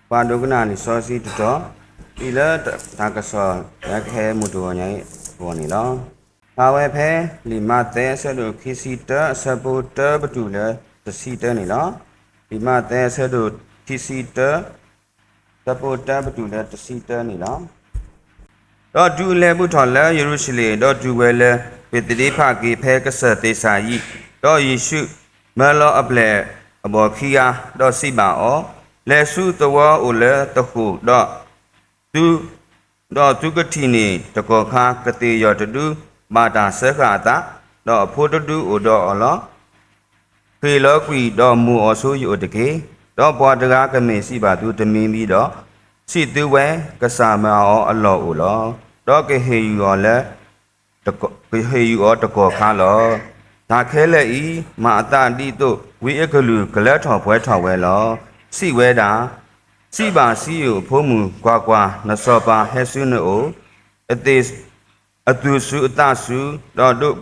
Qua đồ cái nào thì so si tụt đó đi lỡ ta cái so đã khe một đồ nhảy của này đó bao em phe lima té sẽ được khi si tớ supporter bắt đầu là từ si tớ này đó lima té sẽ được khi si tớ supporter bắt đầu là từ si tớ này đó đó chú lệ bút thọ là Jerusalem đó chú về là về từ đi phá cái phe cái sở tế sa yi đó Giêsu mà lo ấp lệ bỏ khi đó si bảo lệ su tàu ô lệ tàu hồ đó tu cái thi này tàu có khá cái tiền giờ tu mà ta sẽ khá ta đó phụ tu ở đó đó khi lỡ quỳ đó mua ở số ở đây đó bỏ ra cái mình si bà tu tâm mi đó si tu về cái sa mà ở lò ở đó cái hình gọi là cái hình ở tàu có khá là ta khé lại ý mà ta đi tu vì cái lư cái lẽ thọ về lo si về đã si bà si ở phố mù qua nó so bà hết xứ nữa ở tu su ta su đó độ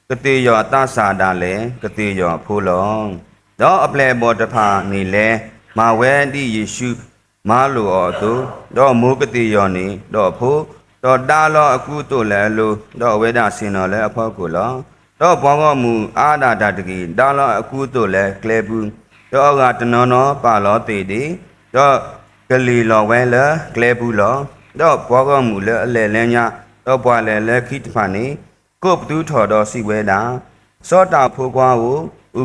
cái tiền gió ta xả đà lẽ cái tiền gió phố lòng đó ấp lệ bỏ tập hà nỉ lệ mà về đi Giêsu mà lù ở tu đó mua cái tiền gió nỉ đó phố đó đa lo aku tu lệ lù đó về đa xin nó lệ ở phố của nó đó bỏ vào mù đa cái đa lo aku tu lệ kle bu đó gạt nó bà lo tì đi đó cái lì lo về lỡ kle bu lo đó bỏ vào mù lệ nha đó bỏ lệ khi phản ấy cốp túi thọ đó si về đã số tạo phố qua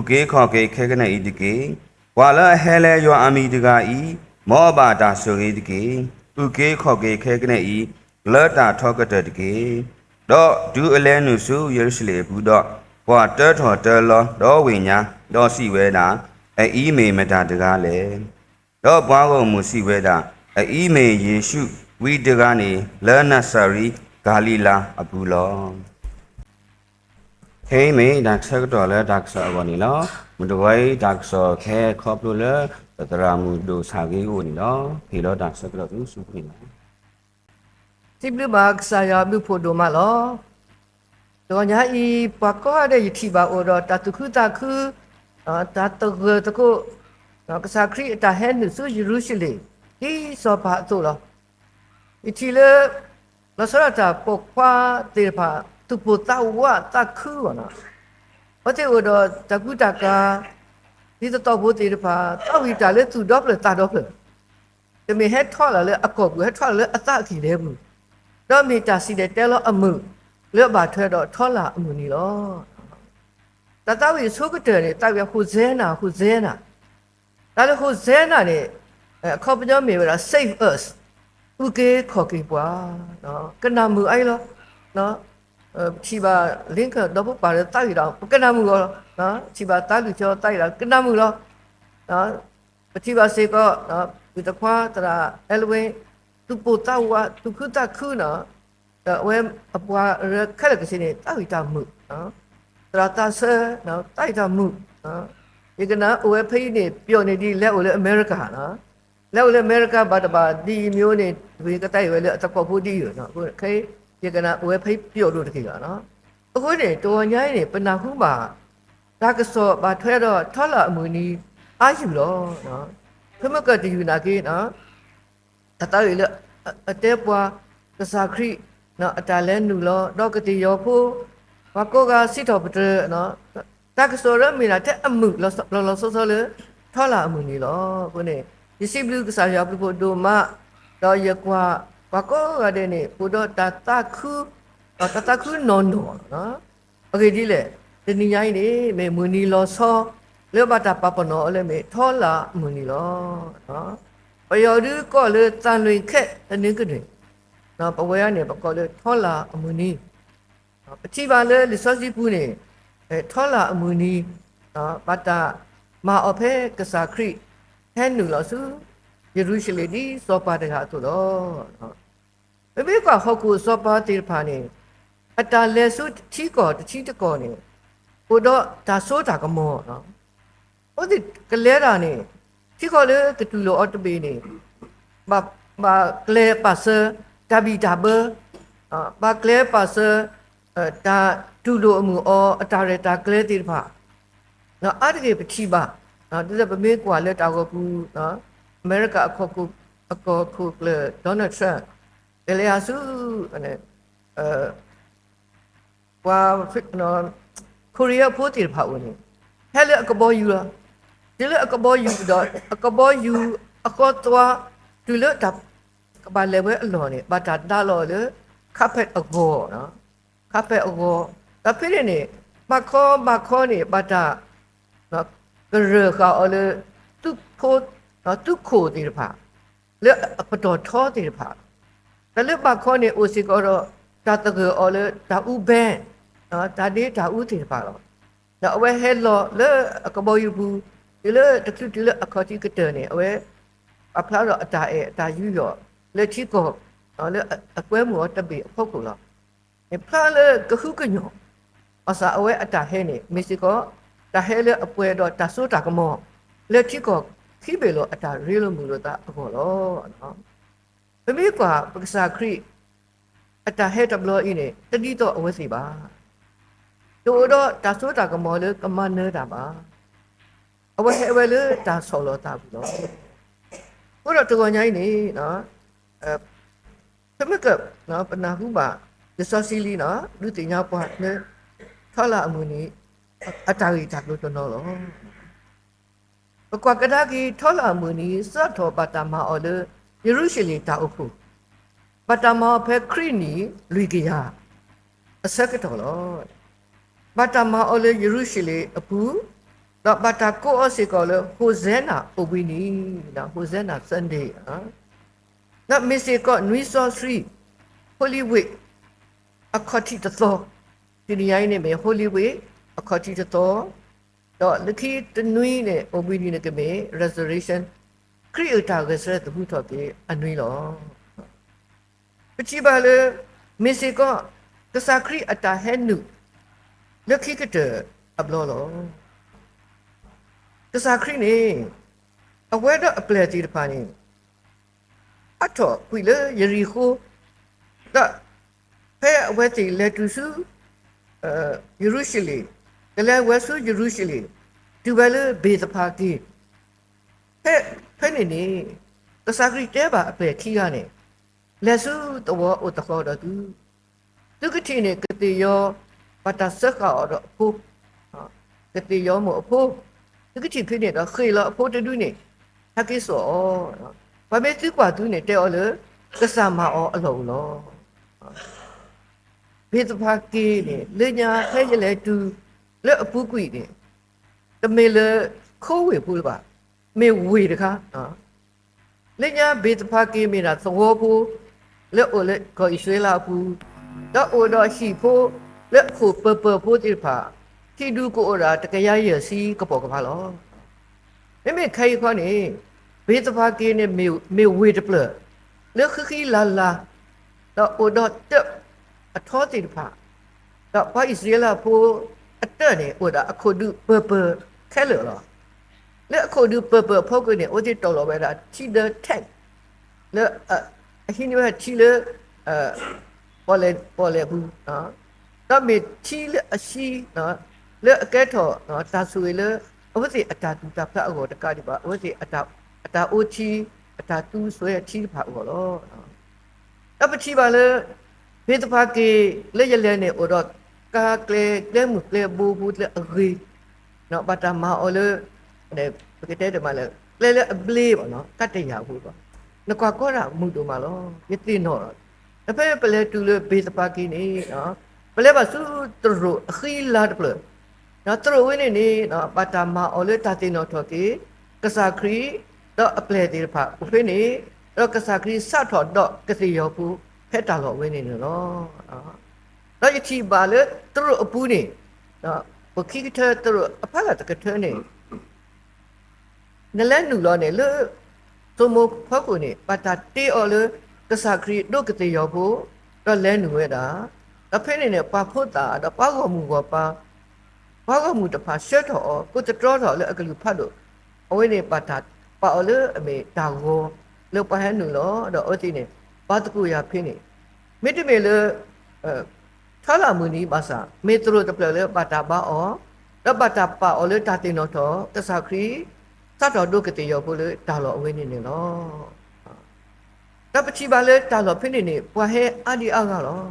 kế khó cái này đi cái qua lỡ hè lệ do ami đi cái ý mỏ bà ta sửa cái kế khó cái này ý lỡ ta thọ cái cái đó chú lên nữa số Jerusalem bu đó qua thọ lo đó về nhà đó si về đã ý mê mà ta được cái lệ đó bao gồm một si về đã ý mê Giêsu vì được cái này lỡ Nazareth Galila abu lo thế mấy đặc sắc đó là đặc sắc của này đó một đôi đặc sắc khe khóc luôn là tự ra một đồ xài cái của này đó thì đó đặc sắc đó cũng sụp này thì bây giờ sai à bây giờ đồ mà lo rồi nhà y bắt có đây thì bảo ở đó ta cứ ta tự có cái sao khi ta hết được số Jerusalem thì sao phải做了thì là nó sẽ là bộ khoa để phải tu bổ tạo hóa ta khứ vào nó ở đây ở đó ta cứ ta cả thì ta tạo bổ để phải tạo vì ta lấy tu đắp là ta đắp là thì mình hết thoa là lấy ác cột hết thoa là lấy ác thì đấy mà đó mình ta xin để té lo âm mưu lấy bà thuê đó thoa là âm mưu này lo ta tạo vì số cái trời này ta vì Hosanna ta là Hosanna này không bao giờ mình là save us cái khó cái quá đó cái nam mưu ấy lo đó chỉ bà liên kết đó bố bà là tay đó cái nam mưu đó chỉ bà tay được cho tay là cái nam mưu đó chỉ bà sẽ có đó người ta khoa ta elwe tu bổ tạo hóa tu khứ nó em qua khai là cái gì này tay ta mưu đó ta sẽ nó tay ta mưu đó cái nó em thấy này biểu này đi leo lên America đó leo lên America bà đi miêu này vì cái tay về lệ ta có vô đi rồi nó cái cái nào em thấy biểu đồ cái đó cái này tôi nhớ này bên nào cũng bà ta cái số bà thuê đó thoát là mười ni ai chịu đó thế mà cái gì là cái đó ta tới là ở đây qua cái sao khi nó ta lên đủ lo đó cái gì đó cô và cô ga xịt vào bờ nó ta cái số đó mình là thế âm mực lo số nữa thoát là mười ni lo cái này thì xem được cái sao giờ bị đồ mà đó giờ qua và có cái đây này phụ đó ta khứ non đó ok đi lệ thì như vậy này mình muốn đi lo so nếu bà ta bảo nó là mình thoa là muốn đi lo đó bây giờ đứa có là ta luyện khét ta nên cái này nó bảo vệ này bảo có là thoa là muốn đi chỉ bảo là lý do gì bu này thoa là muốn đi đó bà ta mà ở phía cái sa khỉ hết nửa là số Jerusalem đi so bà ta hạ tụi đó bây giờ họ cũng so bà tiền phản này ta lấy số chỉ có này ở đó ta số ta có mỏ đó 我的个来啦呢，这个嘞个杜罗奥特贝呢，把个来把是达比达不把个来把是达杜罗姆哦达嘞达个来的吧，那阿这个不提吧，这是不美国嘞达个不America ako le Donald Trump ele asu ne wa no Korea ဖို့တိဖာဝင်ဟဲ့လေအကဘောယူလားဒီလေအကဘောယူတော့အကဘောယူအကောတော့ဒီလေတပ်ကဘာလေဝဲအလော်နေဘာတာတာလော်လေခပ်ဖက်အကောနော်ခပ်ဖက်အကောဒါဖြစ်နေမခေါ်နေဘာတာနော်ကရခါအလေသူဖို့နော်သူခိုတိဖာလေအပတော်ထောတိဖာဒါလေမခေါ်နေအိုစီကတော့တာတကောလေတာဥဘဲဒါဒီတာဥတိဖာတော့ဒါအဝဲဟဲလော်လေအကဘောယူဘူးဒီလေတခုဒီလေအခေါ်တိကတဲ့နေအဝဲအဖလာတော့အတာယူရောလေချီကောလေအကွဲမှုတပိအဖုတ်ကိုလားအဖလာလေကခုကညောအစာအဝဲအတာဟဲနေမစ္စကောတာဟဲလေအပွဲတော့တာဆိုတာကမောလေချီကောခိဘေလောအတာရီလိုမူလို့တာအကောလောနော်ဘမေကွာပက္ခစာခရိအတာဟဲတဘလောအင်းနေတတိတော့အဝဲစီပါတို့တော့တာဆိုတာကမောလေကမနေတာပါအဝဲဟဲဝဲလေတာဆောလောတာဘူးနော်ဘုရားတော်ညာကြီးနေနော်သမကနော်ပနာဟုပါဒီစောစီလီနော်လူတင်ညာပွားနေထောလာအမှုနီအတာရီတာလို့တော်လောဘကွာကဒါကြီးထောလာအမှုနီစတ်တော်ပတမအော်လေယေရုရှလင်တာအုပ်ခုပတမဖဲခရီနီလူကြီးယာအစကတော်လောပတမအော်လေယေရုရှလင်အပူတော့ဘတာကိုအစီကောလေဟိုဇဲနာအိုဘီနီနော်ဟိုဇဲနာဆန်ဒေးနော်မစ္စကောနွီဆောသရီဟိုလီဝိတ်အခါတီတသောဒီနေ့နေမေဟိုလီဝိတ်အခါတီတသောတော့လခိတနွီနဲ့အိုဘီနီနဲ့ကမေ restoration ခရီးတာကစရတဲ့ဘုထော်ပြေအနွီလောပချိပါလေမစ္စကောကစားခရီးအတာဟဲနုလခိကတဲ့အဘလောလောကစားခရီးနေအဝဲတော့အပလက်တီတပါနေအထော်ကွေလေယရီခိုဒါဖဲအဝဲတီလက်တူစုယေရုရှလင်ကလေးဝဲစုယေရုရှလင်ဒီဝဲလေဘေးတပါတီဖဲနေနေကစားခရီးတဲပါအပလက်ခီးကနေလက်စုတော့အိုတခေါ်တော့သူကတိနေကတိယောပတဆခါတော့ဖို့ကတိယောမဖို့这个天呢，那黑了，跑得多呢，他给说哦，外面最寡多呢，带我了，这三马哦，老了，别的怕给呢，人家还是来读，那不贵的，都没了口味不了吧，没味的看人家别的怕给没了生活不，那我了可以睡了不，那我到西坡，那苦不的怕。ที่ดูกูoraตะกะยะเยสีกะปอกะพาลอเมไข่ควานี่เบตภาเกเนี่ยเมเวตเปลเลခိลาลาดอโอดอตอทอติภาดอพระอิสราเอลผู้อัตเตเนี่ยโอดาอโคดุเปแค่เหรอเลอโคดุเปพอกูเนี่ยโอติตอลอเวดาทีเดแท็กเลอหินี่ว่าทีเลปอเลบูดอเมทีเลอชีလေအကဲထော်နော်တာဆွေလေအဝစီအတာတူတာဖတ်အောတကဒီပါအဝစီအတာအိုချီအတာတူဆွဲချီဖတ်အောလောအပချီပါလေဘေတဖာကေလေရလဲနေအောတော့ကာကလေမှုလေဘူလေအဂီနော်ဘာတာမာအောလေတဲ့ပကတဲ့တမလေလေအပလေးပေါ့နော်ကတ်တရဘူးပေါ့နကွာကောတာမှုတို့မှာလောယတိနော်အဖေပလေတူလေဘေတဖာကေနေနော်ပလေပါစုတရခီလာတပလနော်သူတို့ဝင်းနေနော်ပါတာမာအော်လေတာတင်တော်ထော်ကေကစားခရီတော့အပလက်တေဖာဥဖိနေတော့ကစားခရီစထော်တော့ကစီရောဘူးဖက်တာလောဝင်းနေနော်တော့ယတိပါလေသူတို့အပူးနေနော်ဘခိကတဲ့သူတို့အဖလာတကထဲနေနလဲနူလောနေလေသူမဖောက်ကိုနေပါတာတေအော်လေကစားခရီတို့ကစီရောဘူးတော့လဲနူဝဲတာအဖိနေပါဖို့တာတော့ပါကောမှုကောပါ ဘာကမှုတဖာရှက်တော့ကိုတတော်တော့လေအကလူဖတ်လို့အဝိနေပါတာပါအလေအမေတာကိုလောက်ပါဟန်နူလို့တော့အတိနေဘာတကူရဖင်းနေမိတမေလေထာလာမူနီပါစာမေတရတပလေပါတာပါအောရပါတာပါအောလေတာတင်တော့တဆခရီစတော်ဒုကတိရောဖို့လေတာလောအဝိနေနေလို့တပချီပါလေတာလောဖင်းနေပွားဟဲအဒီအားကတော့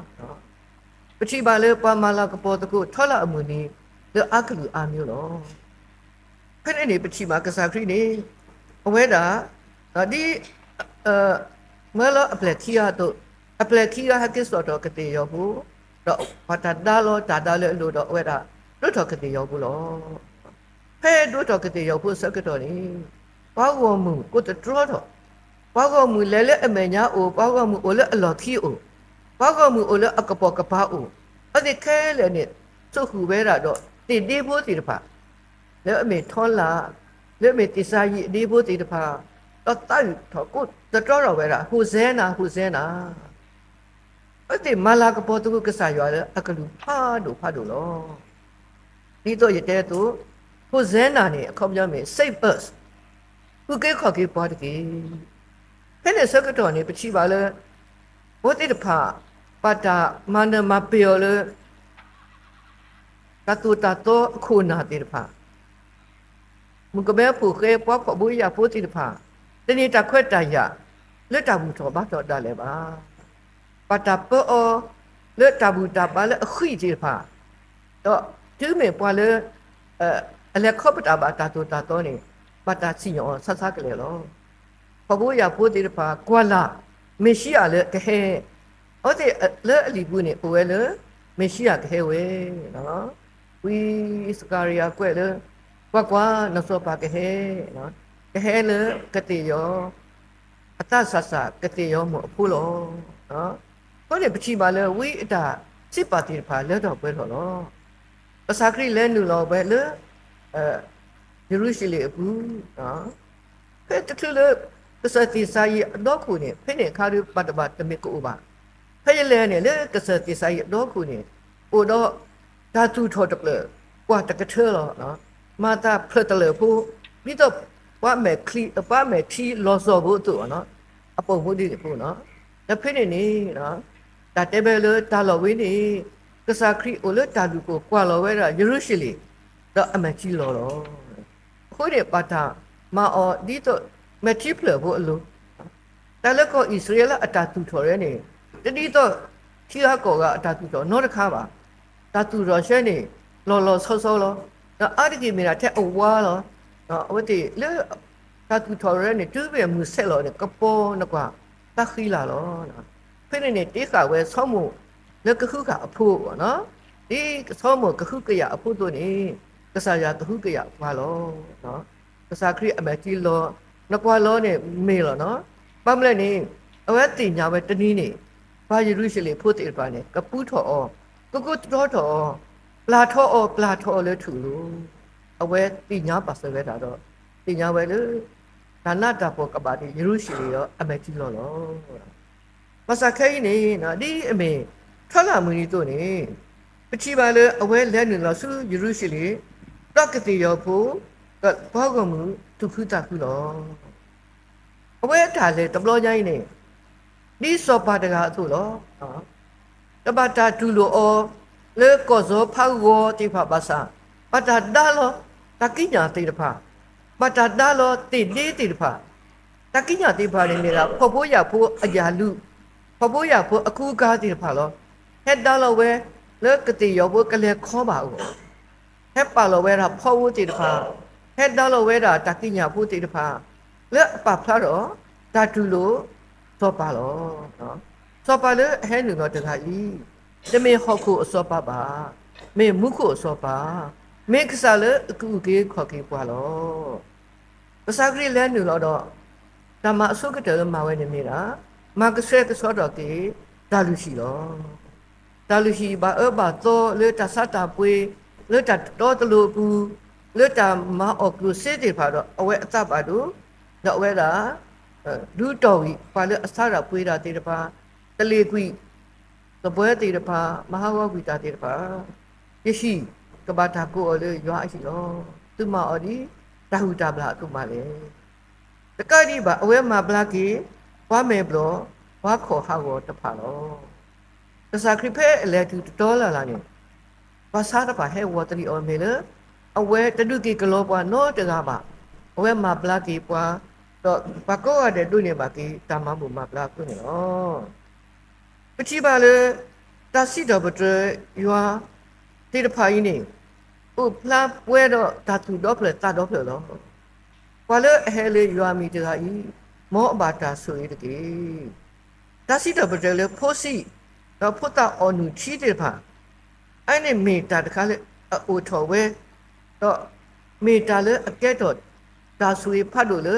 ပချီပါလေပွားမလာကပေါ်တကူထာလာအမူနီလေအကလူအာမျိုးလို့ဖင်းနေပချီပါကစားခရီနေအဝဲတာဒီမလောအပလက်ခီယာတို့အပလက်ခီယာဟကစ်တော့ကတိရောဘူးတော့ဘာတာဒါလောတာဒါလေလို့တော့ဝဲတာတို့တော့ကတိရောဘူးလို့ဖဲတို့တော့ကတိရောဘူးစကတော့နေဘာဝမှုကိုတတော်တော့ဘာဝမှုလဲလဲအမေညာအိုဘာဝမှုအိုလဲအလော်ခီအိုဘာဝမှုအိုလဲအကပေါ်ကပါအိုအဲ့ဒီခဲလေနဲ့သူ့ဟူပဲတာတော့တိတိဖို့တိတဖာလဲအမေထောလာလဲအမေတိစာကြီးဒီဖို့တိတဖာတော့တိုက်တော့ကိုတတော်တော့ပဲတာဟူစဲနာအဲ့ဒီမလာကပေါ်သူကစားရွာလေအကလူဖားတို့လောဒီတော့ရတဲ့သူဟိုဇဲနာနေအခေါ်ပြမယ် save us ခုကေခေါ်ကေပေါ်တကေဖဲနဲ့စကတော့နေပချိပါလေဘိုတိတဖာပတာမန္တမပြောလေကတူတာတော့ခုနာတိတဖာမကမဲဖူခဲပွားဖို့ဘူးရဖို့တိတဖာတနေ့တခွက်တရလက်တဘူးတော့ဘာတော့တာလဲပါပတာပေါ်လက်တဘူးတာပါလေအခွိတိတဖာတော့သူမေပွားလေအလက်ခေါပတာဘာတာတူတာတော့နေပတာစီယောဆဆကလေးလောဖဘူးရဖို့တိတဖာကွာလာမရှိရလေကဟဲဟုတ်တယ်လေအလီဘူးနေပွဲလေမရှိရကဟဲဝဲနော်ဝီစကာရီယာကွဲလေကွာနစောပါကဟဲနော်ကဟဲလေကတိယောအတဆဆကတိယောမဖူလောနော်ဟုတ်တယ်ပချိပါလေဝီအတာစစ်ပါတိတဖာလေတော့ပွဲတော့လောပစာခရီလဲနူလောပဲလေယေရုရှလင်အခုနော်ဖဲတထလေပစတိစာယတော့ခုနေဖဲနေခါရပတ်တပတ်တမေကိုပါဖဲလဲနေလေကစတိစာယတော့ခုနေဟိုတော့ဓာတုထောတပလကွာတကထဲလောနော်မာတာဖတ်တလေဖို့ပြီးတော့ဘာမဲခလီဘာမဲထီလောစောဖို့တူနော်အပုံဖို့ဒီဖို့နော်တဖဲနေနေနော်ဒါတေဘယ်လေတာလောဝင်းနေကစားခရီအိုလေတာလူကိုကွာလောဝဲတာယေရုရှလင်တော့အမကြီးလောတော့ခိုးရပါတာမအော်ဒီတော့မတိဖလဖို့အလိုတလည်းကိုဣသရေလအတာတူထော်ရဲနေတတိတော့ခီဟာကောကအတာတူထော်နောက်တစ်ခါပါတာတူတော်ရှဲနေလောဆောလောတော့အတကိမီရာတဲ့အဝါလောတော့ဝတိလေတာတူထော်ရဲနေတူပဲမူဆက်လောနေကပေါ်နကွာတခီလာလောနော်ဖိနေနေတေးခါဝဲဆောမှုလကခုကအဖို့ပေါ့နော်ဒီဆောမှုကခုကရအဖို့တို့နေကစားရကခုကရဘာလောနော်ကစားခရီအမကြီးလောနကွာလောနေမေလောနော်ပတ်မလဲနေအဝဲတင်ညာပဲတနည်းနေဘာယေရုရှလင်ဖို့တေပါနေကပူးထော်အောကိုတော်တော်ပလာထော်လဲထူလို့အဝဲတင်ညာပါစပဲတာတော့တင်ညာပဲလေဒါနတာပေါ်ကပါဒီယေရုရှလင်ရောအမကြီးလောမစခဲနေနော်ဒီအမေထွက်လာမူနီတို့နေပချိပါလေအဝဲလဲနေလို့ဆူယေရုရှလင်တကတိရောဖို့ကဘောကမှုသူခုတာခုလောအဝဲတာလေတဘလောကြီးနေဒီစောပါတကအထုလောနော်တပတာတူလိုအောလေကောဇောဖောက်ဝတိဖပါစာပတာဒါလောတကိညာတိတဖာပတာဒါလောတိလေးတိတဖာတကိညာတိဖာနေနေတာဖော်ဖို့ရဖို့အရာလူဖော်ဖို့ရဖို့အခုကားတိတဖာလောဟက်ဒါလောဝဲလေကတိရောဖို့ကလေးခေါ်ပါဦးဟက်ပါလောဝဲတာဖော်ဖို့တိတဖာဟက်ဒါလောဝဲတာတကိညာဖို့တိတဖာလေပဖလာတော့ဓာတုလို့စောပါလောနော်စောပါလေဟဲနုတော့တခါကြီးတမေဟောက်ခုအစောပါပါမေမုခုအစောပါမေကစားလေအကူကေခေါ်ကေပွာလောပစာဂရီလဲနုတော့ဓမ္မအစုကတယ်မှာဝဲနေမိတာမကဆွဲကစောတော့ကေဒါလူရှိလောဒါလူရှိဘာဘာတော့လေတဆတာပွေလေတတော့တလူကူလေတမအောက်ကူစေတေဖာတော့အဝဲအတပ်ပါတို့တော့ဝဲတာလူတော်ကြီးဘာလဲအစရပွေးတာတေတပါတလေကွီသပွဲတေတပါမဟာဝဂဝီတာတေတပါယရှိ ကဘာတာကိုလေရွာရှိလောသူမအော်ဒီတာဟူတာဘလာသူမလေတကတိပါအဝဲမှာဘလာကီဘွားမေဘလောဘွားခေါ်ဟာကိုတဖာလောတစားခရိဖဲအလဲတူတော်လာလာနေဘာသာတပါဟဲဝတ်တီအော်မေလအဝဲတဒုကေကလောပွားနောတကားပါအဝဲမှာဘလာကီပွားတော့ဘကောရတဲ့တွေ့နေပါကီတာမမှုမှာဘလာတွေ့နေလောပတိပါလေတာစီတော်ဘတရွာတိတဖာကြီးနေဥပလာပွဲတော့တာတူတော့ဖလက်တာတော့ဖလက်လောဘာလဲအဟဲလေးရွာမီတကားကြီးမောအဘာတာဆိုရတဲ့တာစီတော်ဘတလေဖိုးစီတော့ဖုတ်တာအော်နူချီတဲ့ဖာအဲ့နဲ့မေတာတခါလေအိုထော်ဝဲတော့မေတာလေအကဲတော့ဒါဆိုရဖတ်လို့လေ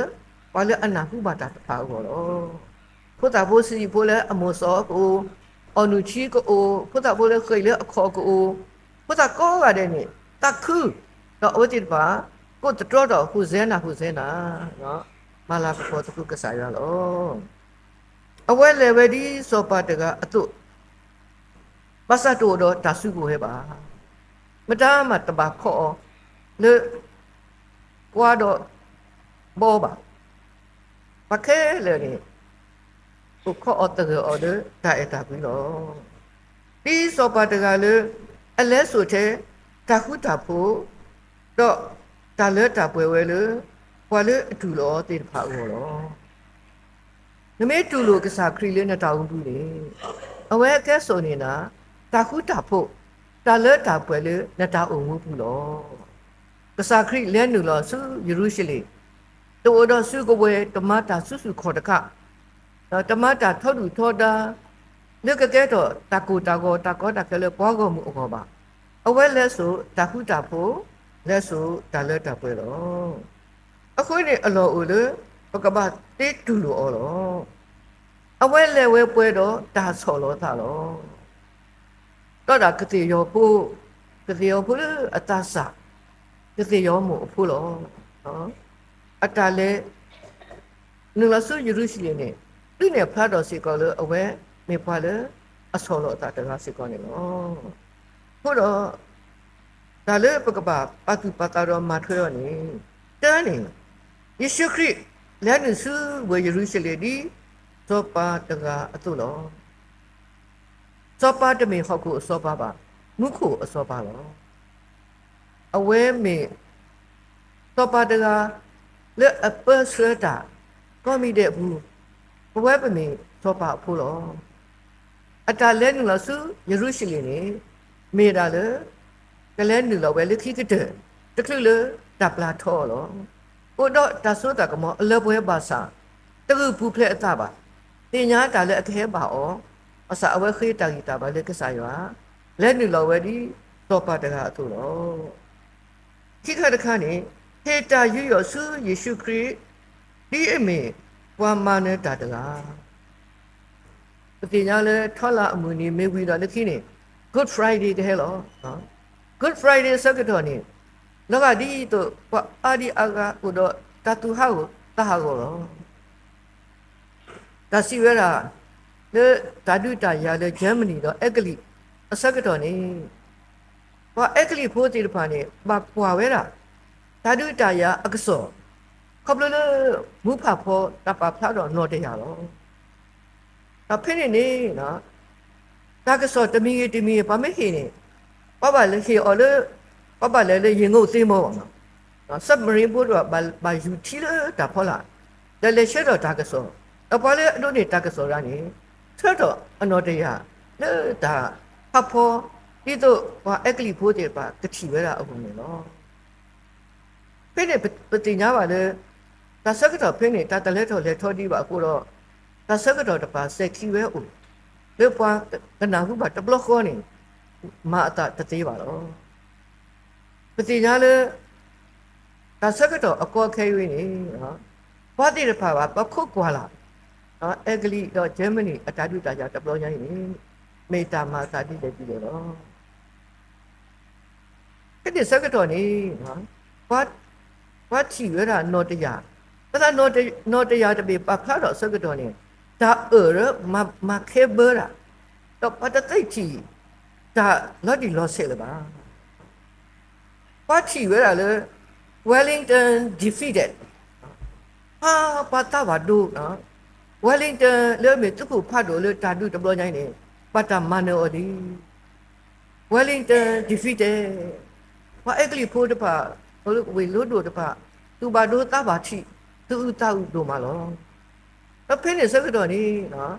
ဘာလဲအနာဟုဘာတာတဖာကိုတော့ဖုတ်တာဖိုးစီဖိုးလေအမောစောကိုအော်နူချီကိုဖုတ်တာဖိုးလေခေလေအခေါ်ကိုဖုတ်တာကောရတဲ့နေတခုတော့အဝတိပါကိုတတော်တော့ဟူစဲနာနော်မလာဖို့တခုကစားရလောအဝဲလေဝဒီစောပါတကအတုဘာသာတို့တော့တဆုကိုဟဲ့ပါမတားမှတပါခေါ်လေကွာတော့ဘောပါပခဲလေနေကိုခေါ်တော့အော်တဲ့တိုက်တာပြီးတော့ဒီစောပါတကလေအလဲဆိုတဲ့တခုတဖို့တော့တလဲတပွဲဝဲလေဘာလဲအတူလောတေဖာဦးလောနမေတူလိုကစားခရီလေးနဲ့တောင်းဘူးလေအဝဲကဲဆိုနေတာတခုတဖို့တလဲတပွဲလေနဲ့တောင်းအောင်ဘူးလောကစားခရီလဲနူလောစုယေရုရှလေတိုးတော့စုကိုဝဲတမတာစုခေါ်တခတမတာထောက်တူထောတာလက်ကကဲတော့တကူတကောတကလေပွားကောမှုအောပါအဝဲလဲဆိုတခုတဖို့လဲဆိုတလဲတပွဲတော့အခုနေအလောဦးလေပကပတေးတူလို့အော်တော့အဝဲလဲဝဲပွဲတော့ဒါဆော်လို့သားတော့တော့ဒါကတိရောဖို့အတဆာကတိရောမို့အဖို့လို့နော်အတလဲနူလဆုယေရုရှလင်နဲ့ဒီနဲ့ဖတ်တော်စီကောလေအဝဲမေဖွာလေအဆော်လို့သားတကားစီကောနေလို့ဖို့တော့ဒါလေပကပအတုပတာရောမထွေရောနေတန်းနေယေရှုခရစ်လက်နစုဝေယေရုရှလင်ဒီသောပါတကအတုလောသောပါတမေဟောက်ကိုအစောပါပါမုခုအစောပါလောအဝဲမေသောပါတကလက်အပစတာကောမိတဲ့ဘူးဘဝပမေသောပါဖို့လောအတလဲနုလစုယေရုရှလင်နေမေတာလေကလဲနုလောပဲလက်ခိကတဲ့တခုလေတပ်လာထောလောကိုတော့တဆုတာကမောအလပွဲပါစာတခုဘူးဖလက်အတာပါတင်ညာတာလည်းအခဲပါဩအစာအဝဲခေးတာကြီးတာပါလေကစားရွာလက်နုလောဝဲဒီတော့ပါတကအတူတော့ခိခတခါနေဟေတာရွရဆုယေရှုခရစ်ဒီအမေဝါမနေတာတကားတင်ညာလည်းထောလာအမွေနေမေဝီတော့လက်ခိနေ Good Friday တဲ့ဟဲ့လောနော် Good Friday စကတော်နေလောကဒီတော့အာဒီအာဂါကိုတော့တတူဟာကိုတဟာကိုတော့တစီဝဲတာလေဓာတုတာရလေဂျာမနီတော့အက်ကလီအစကတော်နေဘာအက်ကလီဖိုးတီတဖာနေဘာပွာဝဲတာဓာတုတာရအကစောခပ်လို့မူဖာဖို့တပဖလာတော့နော်တရတော့ဒါဖိနေနေနော်ဒါကစောတမီဘာမဟိနေပလေဟိအော်လေပလေလေရင်ကိုသိမောပါနော်ဆပ်မရင်းဘို့တော့ဘာယူချီတာဖောလာလေရှေတော့ဒါကစောအပေါ်လေအလို့နေတာကစောရနေထွက်တော့အနော်တရလေဒါဖဖို့ဒီတော့ဘာအက်ကလီဖိုးတယ်ပါကတိပဲလားအခုနေနော်ဖိနေပတိညာပါလေဒါစကတော့ဖိနေတာတလဲတော့လေထောဒီပါအခုတော့ဒါစကတော့တပါဆက်ခီဝဲဦးလေပွားကနာဟုပါတဘလခေါနေမာအတာတသေးပါတော့ပတိညာလေဒါစကတော့အကောခဲဝင်းနေနော်ဘာတိရဖာပါပခုတ်ကွာလာနော်အက်ကလီတော့ဂျာမနီအတာတူတာကြတဘလောညာနေမေတာမာသာတိလည်းပြီးတော့အဲ့ဒီစကတော့နေနော်ဘာချီရတာနော်တရားဒါနော်တရားတပေပဖလာတော့စကတော့နေဒါမခဲဘရာတော့ပတ်တိတ်ချီဒါလော်ဒီလော်ဆဲလပါ Party ဝဲတာလေ Wellington defeated ဟာပါတာဘာဒိုနော် Wellington လေမြေသူကိုဖတ်တော့လေတာတူတပလို့ညိုင်းနေပတ်တာမန်နော်ဒီ Wellington defeated ဘာအဲ့ကလေးဖိုးတပါဘလို့ဝေလို့တို့တပါသူဘာဒိုတာဘာချီသူဥတာဥတို့မလောအဖေနဲ့စကတော့နေနော်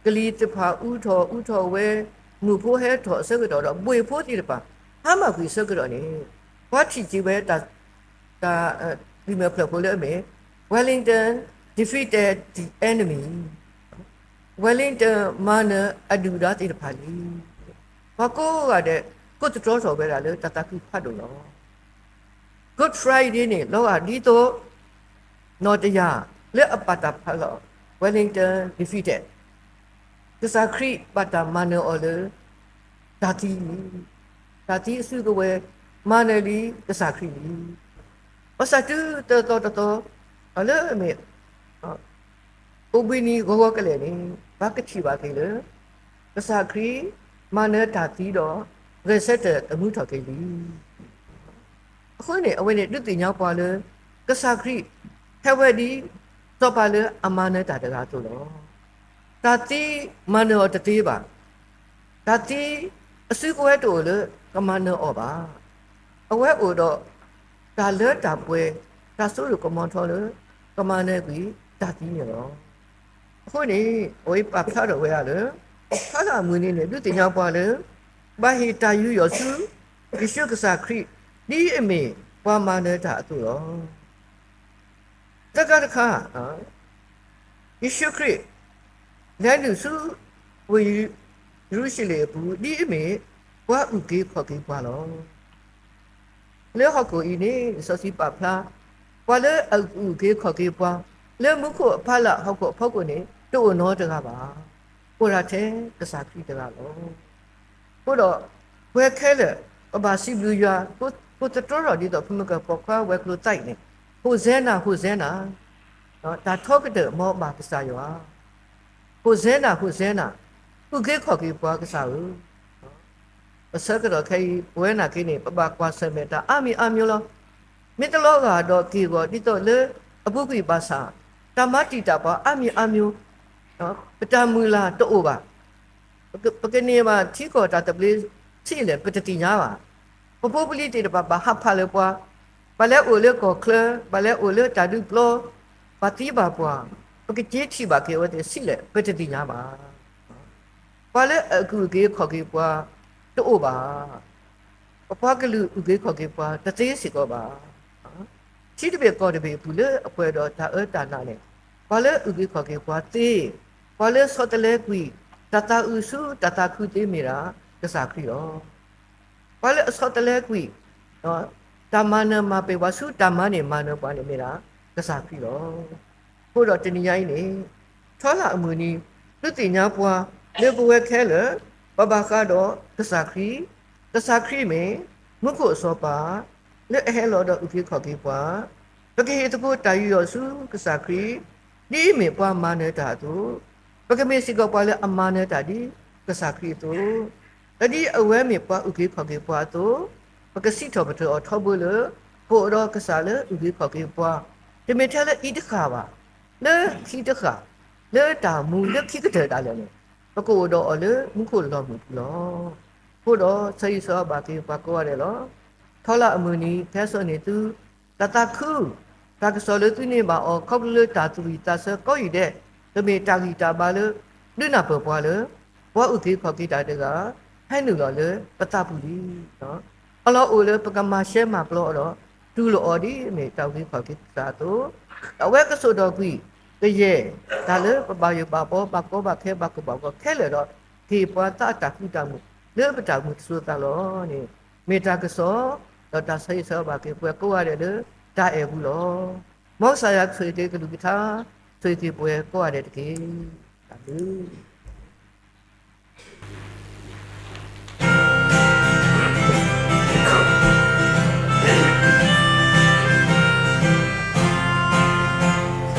ကလေးတပါဥထော်ဝဲငူဖိုးဟဲထော်စကတော့တော့ဘွေဖိုးတီတပါဟာမကွေစကတော့နေဘာချီကြီးပဲတာဒီမဲ့ဖလဖိုးလေမေ Wellington defeated the enemy Wellington မနအဒူဒါတိတပါလီဘာကိုရတဲ့ကိုတတော်ဆိုပဲလားလေတတကူဖတ်တော့ Good Friday နေလောအဒီတော့နော်တရားလက်အပတာဖလော Wellington defeated ကစားခရီပတာမနအော်လေဒါတီအစုကဝဲမနလီကစားခရီပစတူတော်အလဲမေအိုဘီနီဂောကလေးနေဘာကချီပါကေလေကစားခရီမနဒါတီတော့ရက်ဆက်တဲ့အမှုထော်ကေလီအခုနေအဝဲနေတူတင်ရောက်ပါလေကစားခရီထဝဲဒီတော့ပါလေအမနဲ့တာတကားတို့တော့ဒါတီမနောတတိပါဒါတီအစုကွဲတို့လေကမနောအော်ပါအဝဲအိုတော့ဒါလဲတာပွဲဒါဆိုရကမန်ထော်လေကမနဲ့ကွီဒါတီနေတော့အခုနေဝေးပါဖလာတော့ဝဲရလေခါလာမွေးနေလေတူတင်ရောက်ပါလေဘာဟီတာယူရစုဒီရှုကစားခရီဒီအမေပွားမနေတာအတူတော့တက္ကသခါဒီရှုခရီလည်းလူစုဝေရူရှိလေဘူးဒီအမေပွားဥကေခေါ်ကေပွားလို့လေဟကိုအင်းနေစစီပါဖလာပွားလေဥကေခေါ်ကေပွားလေမှုခုအဖလာဟောက်ကိုဖောက်ကိုနေတို့နောတကားပါကိုရတဲ့ကစားခရီတကားလို့ကိုတော့ဝဲခဲလေအဘာစီဘူးရွာကိုတတော်ဒီတော့ဖမကပေါ်ခွာဝဲကလို့တိုက်နေဟိုဇဲနာနော်ဒါထောက်တဲ့မောပါကစားရွာဟိုဇဲနာခုကေခေါ်ကေပွားကစားဘူးအစကတော့ခိုင်ဝဲနာကိနေပပကွာဆမေတာအမီလောမင်းတလောကတော့ကေကိုဒီတော့လေအပုကိပါစာတမတိတာပါအမီနော်ပတမူလာတော့ပါပကနေမှာထီကောတာတပလေးချိလေပတတိညာပါပပပလီတေတပါဟာဖာလေပွားဘလဲအိုလေကောကလဘလဲအိုလေတာဒူပလောပါတိပါပွားပကတိချီပါကေဝတဲ့ချိလေပတတိညာပါဘလဲအခုကေခေါ်ကေပွားတော့ပါပပကလူဥကေခေါ်ကေပွားတသေးစီကောပါချီတပေကောတပေဘူးလေအပွဲတော့ဒါတာနာလေဘလဲဥကေခေါ်ကေပွားတေဘလဲစောတလဲကွီတတဥစုတတခုတေးမီရာကစားခရီရောဘာလဲအစောတလဲကွီနော်တမနမပေဝစုတမနေမနပွားနေမီရာကစားခရီရောကိုတော့တနည်းရိုင်းနေထောလာအမူနီလူတင်ညာပွားလေဘဝဲခဲလေဘဘကတော့ကစားခရီမေမှုကိုစောပါလေဟဲလောတော့ဥပိခေါ်ကေပွားပကေတကိုတာယူရစုကစားခရီဒီမေပွားမနေတာသူပကမေစီကပွားလေအမနေတာဒီကစားခရီသူတတိအဝဲမေပွားဥကေခေါ်ကေပွားသူပကစီထောပတော်ထောဘလပိုတော့ကစားလေဥကေခေါ်ကေပွားဒီမေထဲလေဣတခါပါလေခိတခါလေတာမူလေခိကတဲ့တာလေပကိုတော့လေမှုခုလောမှုလောပိုတော့စိတ်စောပါကေပါကိုရတယ်လောထောလာအမူနီဖဲဆိုနေသူတတခုတာကစောလေသူနေပါအော်ခောက်လေတာသူတာဆကောက်ရတဲ့တမေတာဂီတာပါလေဒုနာပေါ်ပွားလေဘွားဥကေခေါ်ကေတာတကဟဲ့နူလောလေပတပူလီနော်အလောအိုလေပကမရှဲမှာပလောတော့ဒူလောအော်ဒီမေတောက်ကေခေါ်ကေတာတော့အဝဲကဆိုတော့ကွီတရေဒါလေပပယပပေါ်ပကောပခဲပကောပကောခဲလေတော့ဒီပွားတာတာခုတာမှုလေပတာမှုဆိုတာလောနေမေတာကစောတော့တာဆိတ်စောပါကေပွဲကိုရတယ်လေတာအဲဘူးလောမောဆာရဆွေတေကလူကထားဆွေတေပွဲကိုရတယ်တကေဒါလူ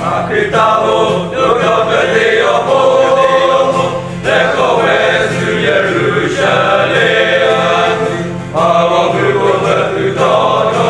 Akitabo, Duga Bedeo, Leko Wesu Yerushalayim, Ava Bugo Letu Dodo,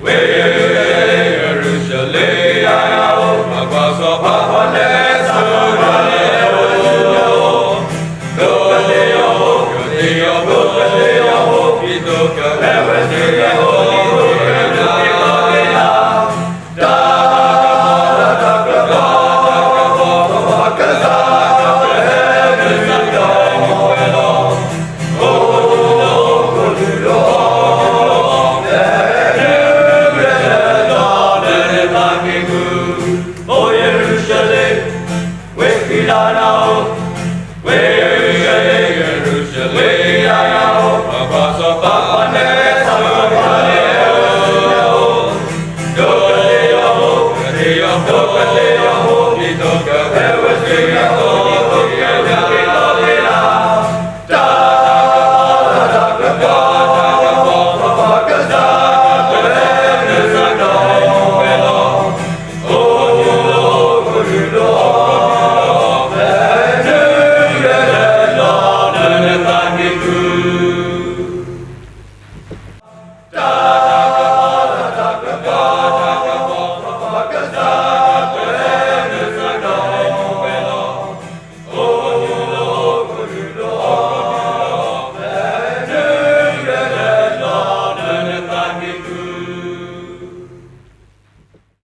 Where